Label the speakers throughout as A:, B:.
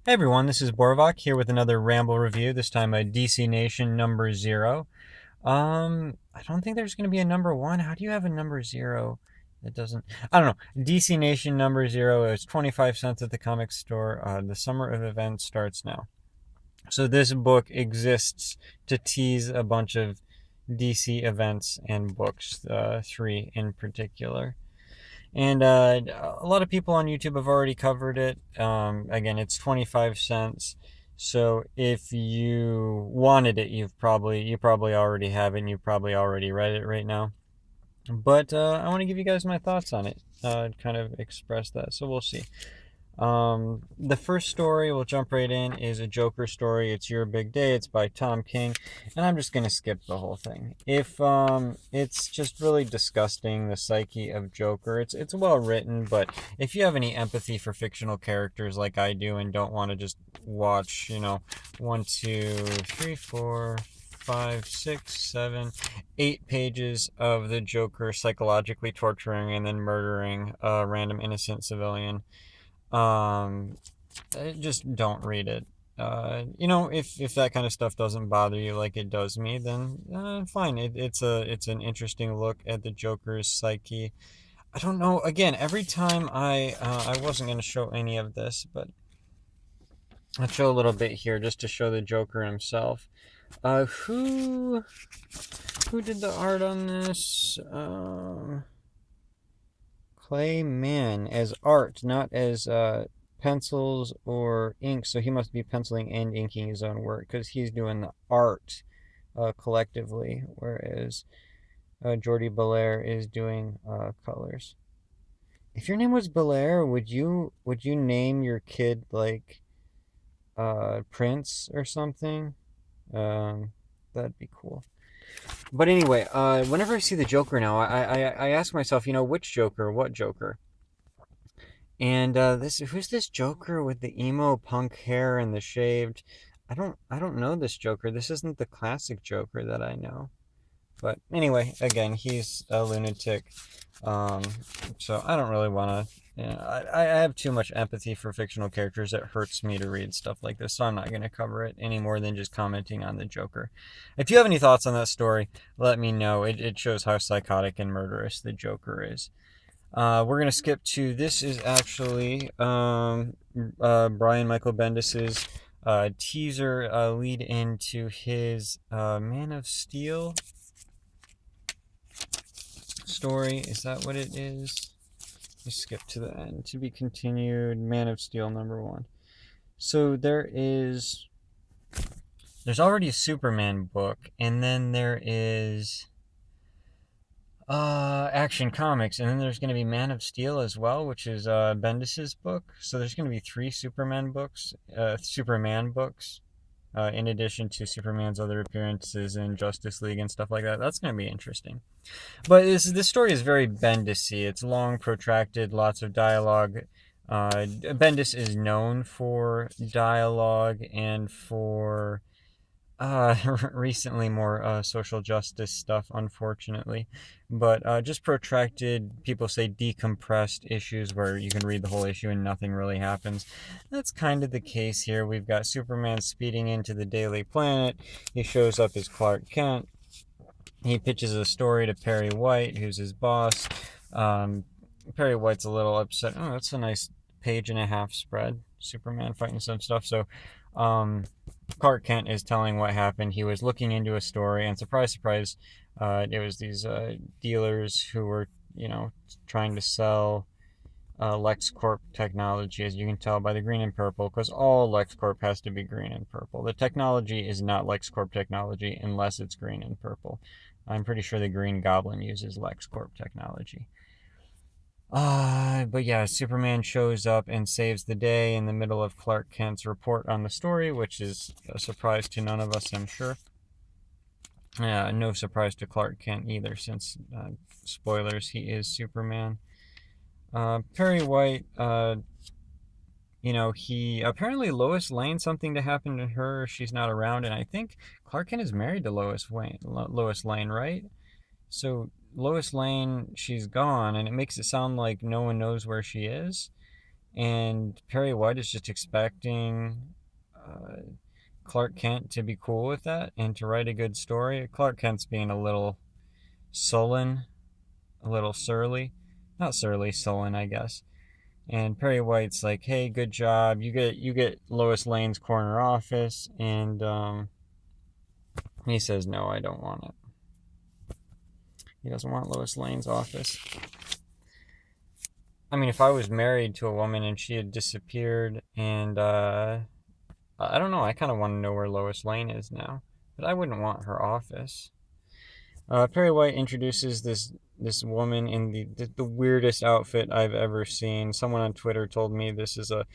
A: Hey everyone, this is Borvok here with another Ramble review, this time a DC Nation number 0. I don't think there's going to be a number 1. How do you have a number 0 that doesn't... I don't know. DC Nation number 0 is 25 cents at the comic store. The summer of events starts now. So this book exists to tease a bunch of DC events and books, 3 in particular. And a lot of people on YouTube have already covered it. Again, it's 25 cents. So if you wanted it, you probably already have it, and you probably already read it right now. But I want to give you guys my thoughts on it. Kind of express that. So we'll see. The first story, we'll jump right in, is a Joker story. It's Your Big Day. It's by Tom King, and I'm just gonna skip the whole thing. It's just really disgusting, the psyche of Joker. It's well written, but if you have any empathy for fictional characters like I do, and don't want to just watch, 1, 2, 3, 4, 5, 6, 7, 8 pages of the Joker psychologically torturing and then murdering a random innocent civilian, um, just don't read it. If that kind of stuff doesn't bother you like it does me, then fine. It's an interesting look at the Joker's psyche. I don't know. Again, every time I wasn't gonna show any of this, but I'll show a little bit here just to show the Joker himself. Who did the art on this? Clay Mann as art, not as pencils or ink. So he must be penciling and inking his own work because he's doing the art collectively, whereas Jordi Belair is doing colors. If your name was Belair, would you name your kid like Prince or something? That'd be cool. But anyway, whenever I see the Joker now, I ask myself, which Joker, what Joker? And who's this Joker with the emo punk hair and the shaved? I don't know this Joker. This isn't the classic Joker that I know. But anyway, again, he's a lunatic. Um, so I don't really want to. I have too much empathy for fictional characters. It hurts me to read stuff like this, so I'm not going to cover it any more than just commenting on the Joker. If you have any thoughts on that story, let me know. It shows how psychotic and murderous the Joker is. We're going to skip to, this is actually Brian Michael Bendis's teaser lead into his Man of Steel story. Is that what it is? Let's skip to the end. To be continued, Man of Steel number 1. So there's already a Superman book, and then there is Action Comics, and then there's going to be Man of Steel as well, which is Bendis's book. So there's going to be 3 Superman books, in addition to Superman's other appearances in Justice League and stuff like that. That's going to be interesting. But this story is very Bendis-y. It's long, protracted, lots of dialogue. Bendis is known for dialogue and for recently more social justice stuff, unfortunately. But just protracted, people say decompressed issues where you can read the whole issue and nothing really happens. That's kind of the case here. We've got Superman speeding into the Daily Planet. He shows up as Clark Kent. He pitches a story to Perry White, who's his boss. Perry White's a little upset. Oh, that's a nice page and a half spread. Superman fighting some stuff. So Clark Kent is telling what happened. He was looking into a story, and surprise, surprise, it was these dealers who were, trying to sell LexCorp technology, as you can tell by the green and purple, because all LexCorp has to be green and purple. The technology is not LexCorp technology unless it's green and purple. I'm pretty sure the Green Goblin uses LexCorp technology. But yeah, Superman shows up and saves the day in the middle of Clark Kent's report on the story, which is a surprise to none of us, I'm sure. No surprise to Clark Kent either, since, spoilers, he is Superman. Perry White, he apparently Lois Lane, something to happen to her. She's not around, and I think Clark Kent is married to Lois Lane, right? So Lois Lane, she's gone, and it makes it sound like no one knows where she is. And Perry White is just expecting uh, Clark Kent to be cool with that and to write a good story. Clark Kent's being a little sullen, a little surly. Not surly, sullen, I guess. And Perry White's like, "Hey, good job. You get Lois Lane's corner office." And he says, "No, I don't want it." He doesn't want Lois Lane's office. I mean, if I was married to a woman and she had disappeared, and I don't know, I kind of want to know where Lois Lane is now, but I wouldn't want her office. Perry White introduces this woman in the weirdest outfit I've ever seen. Someone on Twitter told me this is a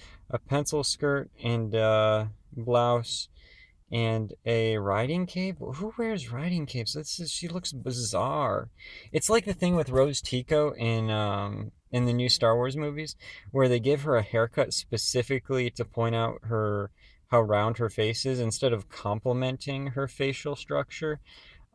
A: pencil skirt and blouse and a riding cape. Who wears riding capes? She looks bizarre. It's like the thing with Rose Tico in the new Star Wars movies, where they give her a haircut specifically to point out her how round her face is instead of complimenting her facial structure.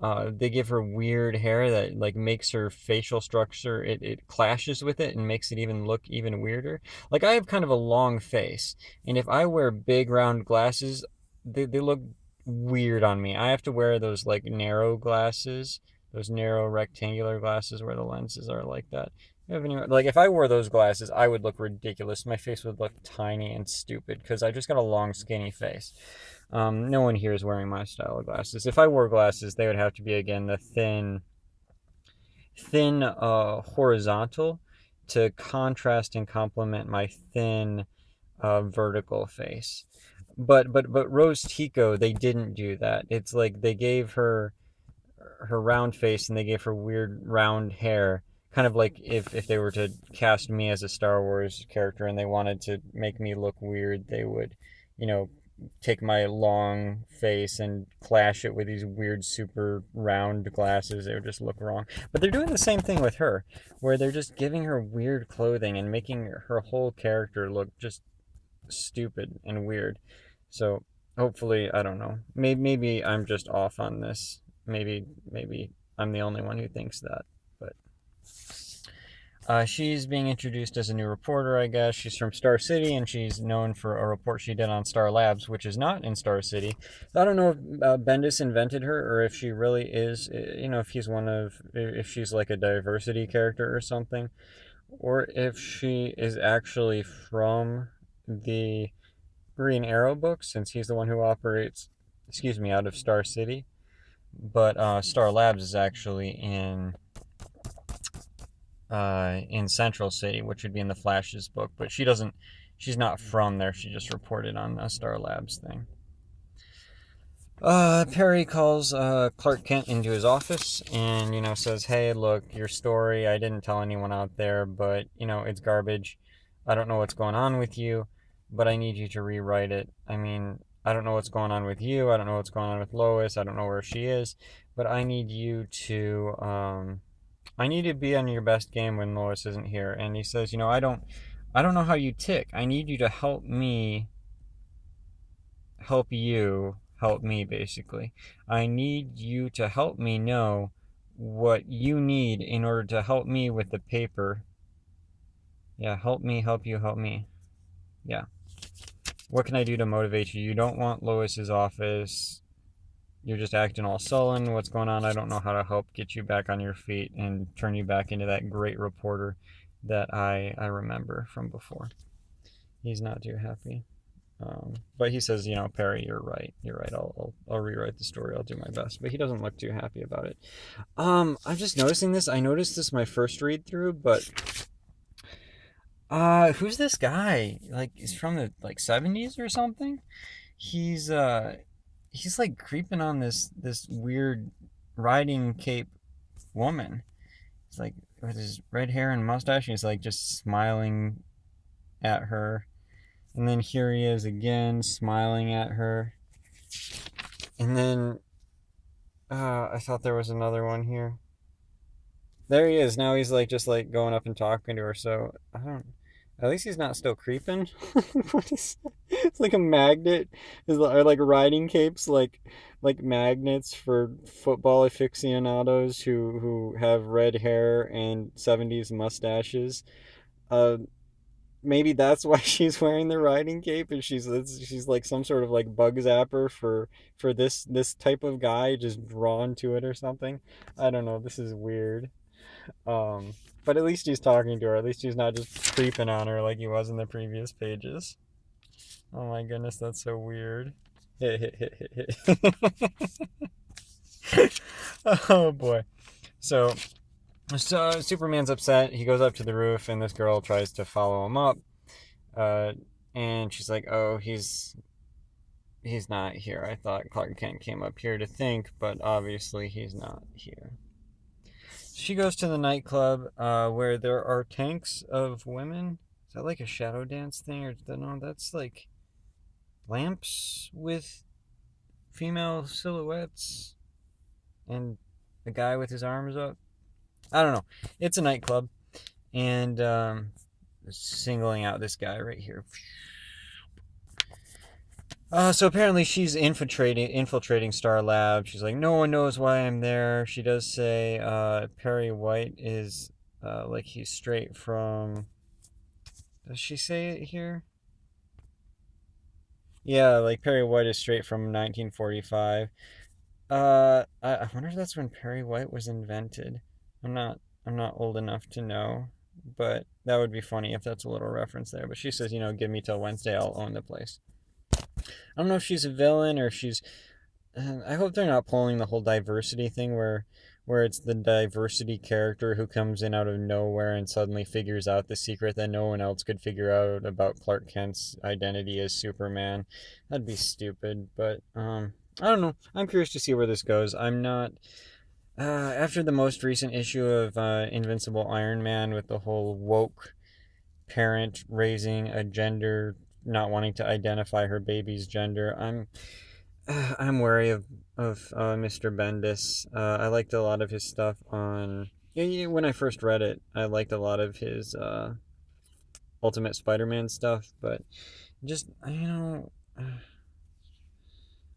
A: They give her weird hair that like makes her facial structure, it clashes with it and makes it even look even weirder. Like I have kind of a long face, and if I wear big round glasses, they look weird on me. I have to wear those like narrow glasses, those narrow rectangular glasses where the lenses are like that. Like if I wore those glasses, I would look ridiculous. My face would look tiny and stupid because I just got a long, skinny face. No one here is wearing my style of glasses. If I wore glasses, they would have to be again the thin horizontal to contrast and complement my thin vertical face. But Rose Tico, they didn't do that. It's like they gave her round face and they gave her weird round hair. Kind of like if they were to cast me as a Star Wars character and they wanted to make me look weird, they would, you know, take my long face and clash it with these weird super round glasses. It would just look wrong. But they're doing the same thing with her, where they're just giving her weird clothing and making her whole character look just stupid and weird. So hopefully, I don't know. Maybe I'm just off on this. Maybe I'm the only one who thinks that. But she's being introduced as a new reporter, I guess. She's from Star City, and she's known for a report she did on Star Labs, which is not in Star City. I don't know if Bendis invented her, or if she really is, if if she's like a diversity character or something, or if she is actually from the Green Arrow books, since he's the one who operates, out of Star City. But Star Labs is actually in Central City, which would be in the Flash's book. But she's not from there. She just reported on the Star Labs thing. Perry calls Clark Kent into his office and, says, "Hey, look, your story, I didn't tell anyone out there, but, it's garbage. I don't know what's going on with you, but I need you to rewrite it. I mean, I don't know what's going on with you. I don't know what's going on with Lois. I don't know where she is, but I need you to, I need to be on your best game when Lois isn't here." And he says, I don't know how you tick. I need you to help me help you help me, basically. I need you to help me know what you need in order to help me with the paper. Yeah, help me, help you, help me. Yeah. What can I do to motivate you? You don't want Lois's office. You're just acting all sullen. What's going on? I don't know how to help get you back on your feet and turn you back into that great reporter that I remember from before. He's not too happy. But he says, "Perry, you're right. You're right. I'll rewrite the story. I'll do my best." But he doesn't look too happy about it. I'm just noticing this. I noticed this my first read through, but who's this guy? Like, he's from the 70s or something. He's like creeping on this weird riding cape woman. He's like with his red hair and mustache. And he's like just smiling at her. And then here he is again, smiling at her. And then, I thought there was another one here. There he is. Now he's like, just like going up and talking to her. So, at least he's not still creeping. What is that? It's like a magnet. Are like riding capes like magnets for football aficionados who have red hair and 70s mustaches. maybe that's why she's wearing the riding cape, and she's like some sort of like bug zapper for this type of guy, just drawn to it or something. I don't know. This is weird. Um, but at least he's talking to her. At least he's not just creeping on her like he was in the previous pages. Oh my goodness, that's so weird. Oh boy. So Superman's upset. He goes up to the roof, and this girl tries to follow him up. Uh, and she's like, "Oh, he's not here. I thought Clark Kent came up here to think, but obviously he's not here." She goes to the nightclub, where there are tanks of women. Is that like a shadow dance thing, or no? That's like lamps with female silhouettes and a guy with his arms up. I don't know. It's a nightclub, and singling out this guy right here. So apparently she's infiltrating Star Lab. She's like, no one knows why I'm there. She does say Perry White is like he's straight from. Does she say it here? Yeah, like Perry White is straight from 1945. I wonder if that's when Perry White was invented. I'm not I'm not old enough to know, but that would be funny if that's a little reference there. But she says, give me till Wednesday, I'll own the place. I don't know if she's a villain or if she's. I hope they're not pulling the whole diversity thing where it's the diversity character who comes in out of nowhere and suddenly figures out the secret that no one else could figure out about Clark Kent's identity as Superman. That'd be stupid, but I don't know. I'm curious to see where this goes. I'm not. After the most recent issue of Invincible Iron Man with the whole woke parent raising a gender, not wanting to identify her baby's gender, I'm wary of Mr. Bendis. I liked a lot of his stuff on. Yeah, when I first read it, I liked a lot of his Ultimate Spider-Man stuff, but just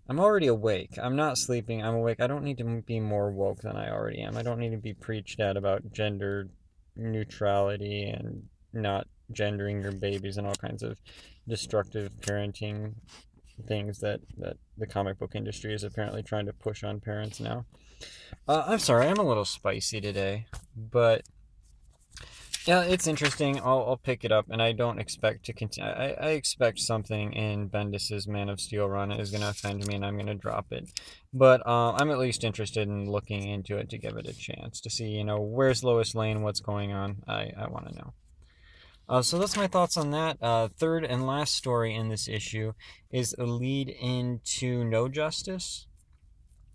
A: I'm already awake. I'm not sleeping. I'm awake. I don't need to be more woke than I already am. I don't need to be preached at about gender neutrality and not gendering your babies and all kinds of destructive parenting things that the comic book industry is apparently trying to push on parents now. I'm sorry, I'm a little spicy today, but yeah, it's interesting. I'll pick it up, and I don't expect to continue. I expect something in Bendis's Man of Steel run is going to offend me, and I'm going to drop it. But I'm at least interested in looking into it to give it a chance to see, where's Lois Lane, what's going on. I want to know. So that's my thoughts on that. Third and last story in this issue is a lead into No Justice.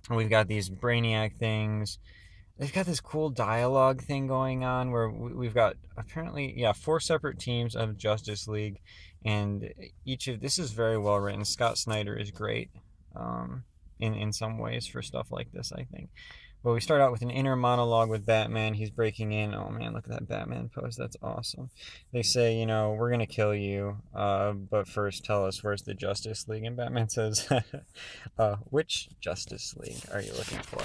A: We've got these Brainiac things. They've got this cool dialogue thing going on where we've got apparently, 4 separate teams of Justice League, and this is very well written. Scott Snyder is great in some ways for stuff like this, I think. But we start out with an inner monologue with Batman. He's breaking in. Oh man, look at that Batman pose. That's awesome. They say, we're going to kill you, but first tell us where's the Justice League. And Batman says, which Justice League are you looking for?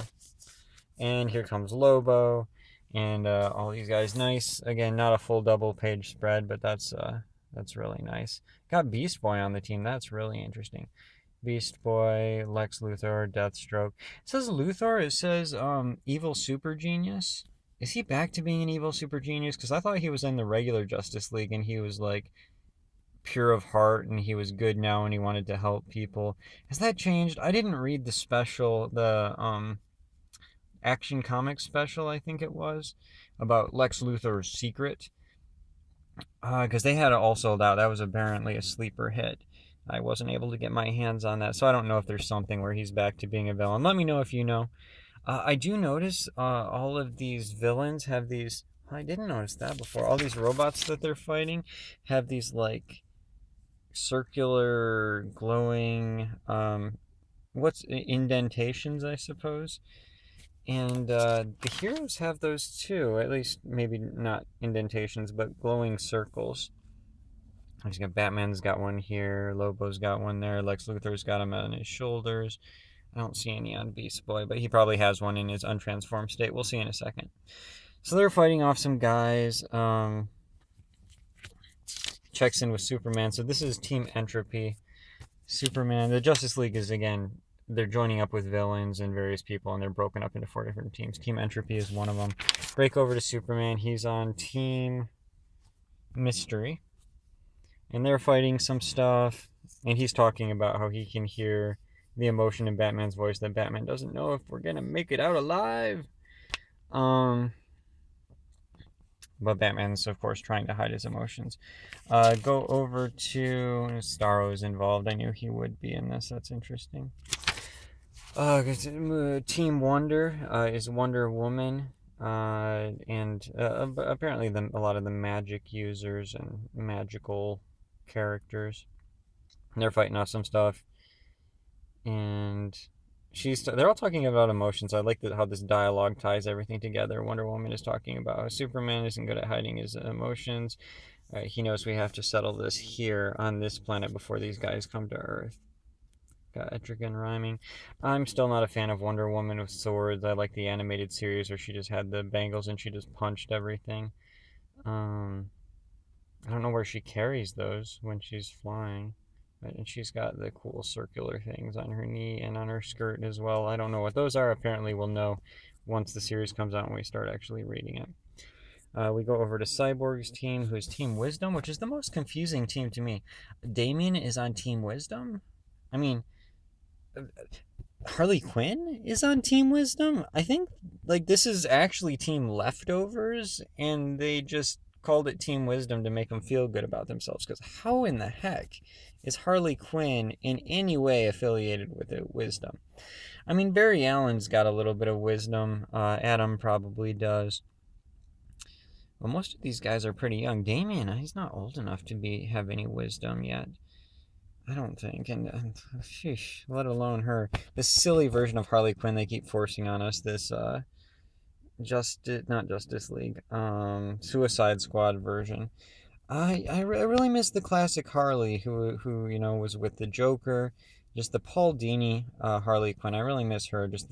A: And here comes Lobo and all these guys. Nice. Again, not a full double page spread, but that's really nice. Got Beast Boy on the team. That's really interesting. Beast Boy, Lex Luthor, Deathstroke. It says Luthor. It says evil super genius. Is he back to being an evil super genius? Because I thought he was in the regular Justice League and he was like pure of heart and he was good now and he wanted to help people. Has that changed? I didn't read the special, the Action Comics special, I think it was, about Lex Luthor's secret. Because they had it all sold out. That was apparently a sleeper hit. I wasn't able to get my hands on that, so I don't know if there's something where he's back to being a villain. Let me know if you know. I do notice all of these villains have these. I didn't notice that before. All these robots that they're fighting have these like circular glowing what's indentations, I suppose. And the heroes have those too. At least maybe not indentations, but glowing circles. He's got Batman's got one here, Lobo's got one there, Lex Luthor's got him on his shoulders. I don't see any on Beast Boy, but he probably has one in his untransformed state. We'll see in a second. So they're fighting off some guys. checks in with Superman. So this is Team Entropy. Superman, the Justice League is, again, they're joining up with villains and various people, and they're broken up into 4 different teams. Team Entropy is one of them. Break over to Superman. He's on Team Mystery, and they're fighting some stuff, and he's talking about how he can hear the emotion in Batman's voice that Batman doesn't know if we're gonna make it out alive. But Batman's, of course, trying to hide his emotions. Go over to Starro's involved. I knew he would be in this. That's interesting. Team Wonder is Wonder Woman, and apparently a lot of the magic users and magical characters. They're fighting off some stuff, and they're all talking about emotions. I like how this dialogue ties everything together. Wonder Woman is talking about how Superman isn't good at hiding his emotions. He knows we have to settle this here on this planet before these guys come to Earth. Got Etrigan rhyming. I'm still not a fan of Wonder Woman with swords. I like the animated series where she just had the bangles and she just punched everything. I don't know where she carries those when she's flying. And she's got the cool circular things on her knee and on her skirt as well. I don't know what those are. Apparently we'll know once the series comes out and we start actually reading it. We go over to Cyborg's team, who's Team Wisdom, which is the most confusing team to me. Damian is on Team Wisdom? I mean, Harley Quinn is on Team Wisdom? I think, this is actually Team Leftovers, and they just called it Team Wisdom to make them feel good about themselves, because how in the heck is Harley Quinn in any way affiliated with it, Wisdom? I mean, Barry Allen's got a little bit of wisdom. Adam probably does. Well, most of these guys are pretty young. Damian, he's not old enough to have any wisdom yet. I don't think, and sheesh, let alone her. This silly version of Harley Quinn they keep forcing on us, this not Justice League, Suicide Squad version. I really miss the classic Harley who was with the Joker, just the Paul Dini Harley Quinn. I really miss her. Just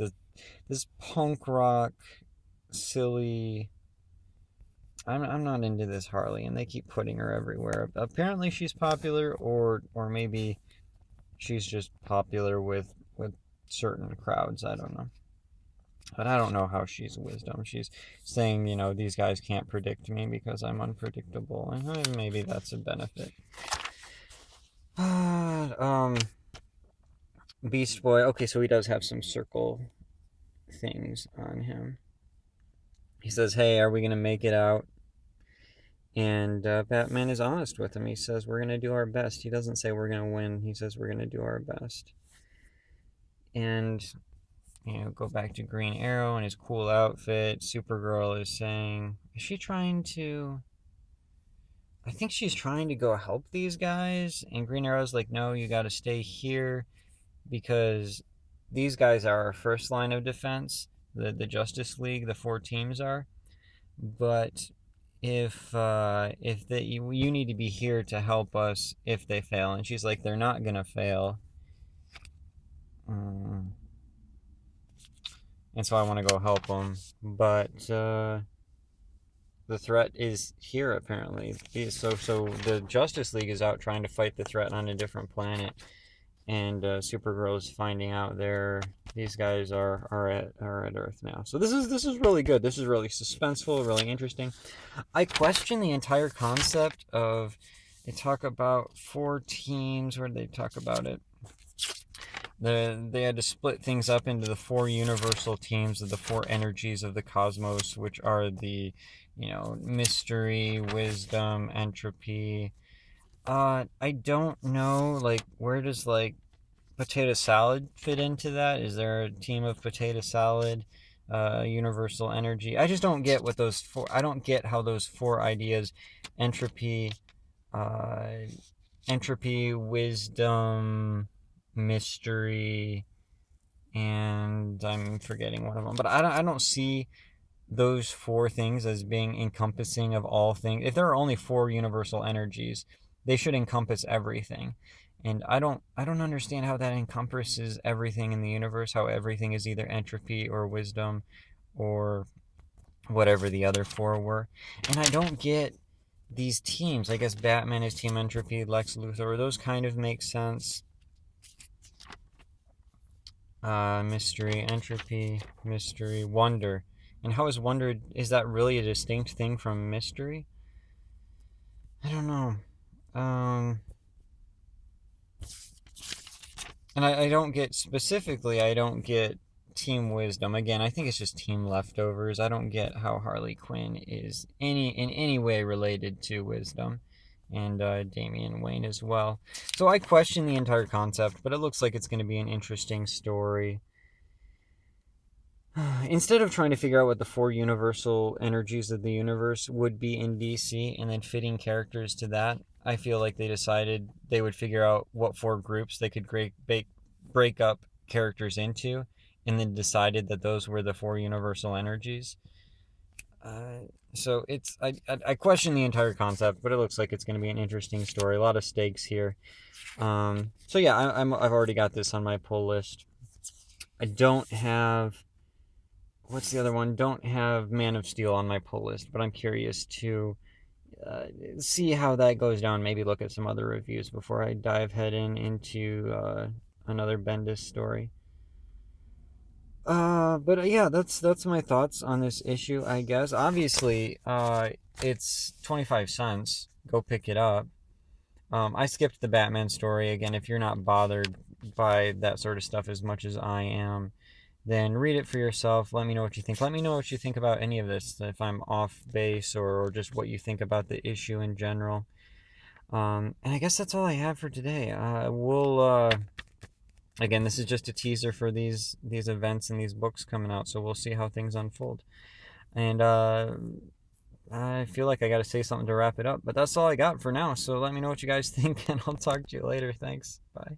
A: this punk rock, silly. I'm not into this Harley, and they keep putting her everywhere. Apparently she's popular, or maybe she's just popular with certain crowds. I don't know. But I don't know how she's Wisdom. She's saying, these guys can't predict me because I'm unpredictable. And maybe that's a benefit. Beast Boy. Okay, so he does have some circle things on him. He says, hey, are we going to make it out? And Batman is honest with him. He says, we're going to do our best. He doesn't say we're going to win. He says we're going to do our best. And, go back to Green Arrow and his cool outfit. Supergirl is saying, is she trying to... I think she's trying to go help these guys. And Green Arrow's like, no, you got to stay here because these guys are our first line of defense. The Justice League, the 4 teams are. But... If you need to be here to help us if they fail. And she's like, they're not gonna fail. And so I want to go help them. But the threat is here, apparently. So the Justice League is out trying to fight the threat on a different planet. And Supergirl is finding out these guys are at Earth now. So this is really good. This is really suspenseful, really interesting. I question the entire concept of, they talk about 4 teams. Where did they talk about it? They had to split things up into the 4 universal teams of the 4 energies of the cosmos, which are the, mystery, wisdom, entropy. I don't know, where does, potato salad fit into that? Is there a team of potato salad, universal energy? I just don't get I don't get how those 4 ideas, entropy, wisdom, mystery, and I'm forgetting one of them, but I don't see those 4 things as being encompassing of all things. If there are only 4 universal energies, they should encompass everything. And I don't understand how that encompasses everything in the universe, how everything is either entropy or wisdom or whatever the other 4 were. And I don't get these teams, I guess Batman is Team Entropy, Lex Luthor, those kind of make sense. Mystery, Entropy, Mystery, Wonder. And how is Wonder, is that really a distinct thing from Mystery? I don't know. And I don't get, specifically, I don't get Team Wisdom. Again, I think it's just Team Leftovers. I don't get how Harley Quinn is in any way related to Wisdom. And Damian Wayne as well. So I question the entire concept, but it looks like it's going to be an interesting story. Instead of trying to figure out what the 4 universal energies of the universe would be in DC and then fitting characters to that, I feel like they decided they would figure out what 4 groups they could break up characters into, and then decided that those were the 4 universal energies. So it's I question the entire concept, but it looks like it's going to be an interesting story. A lot of stakes here. So yeah, I've already got this on my pull list. I don't have, what's the other one? Don't have Man of Steel on my pull list, but I'm curious to see how that goes down. Maybe look at some other reviews before I dive head into another Bendis story. But yeah, that's my thoughts on this issue, I guess. Obviously, it's 25 cents. Go pick it up. I skipped the Batman story. Again, if you're not bothered by that sort of stuff as much as I am, then read it for yourself. Let me know what you think. Let me know what you think about any of this, if I'm off base, or just what you think about the issue in general. And I guess that's all I have for today. Again, this is just a teaser for these events and these books coming out, so we'll see how things unfold. And I feel like I got to say something to wrap it up, but that's all I got for now. So let me know what you guys think, and I'll talk to you later. Thanks. Bye.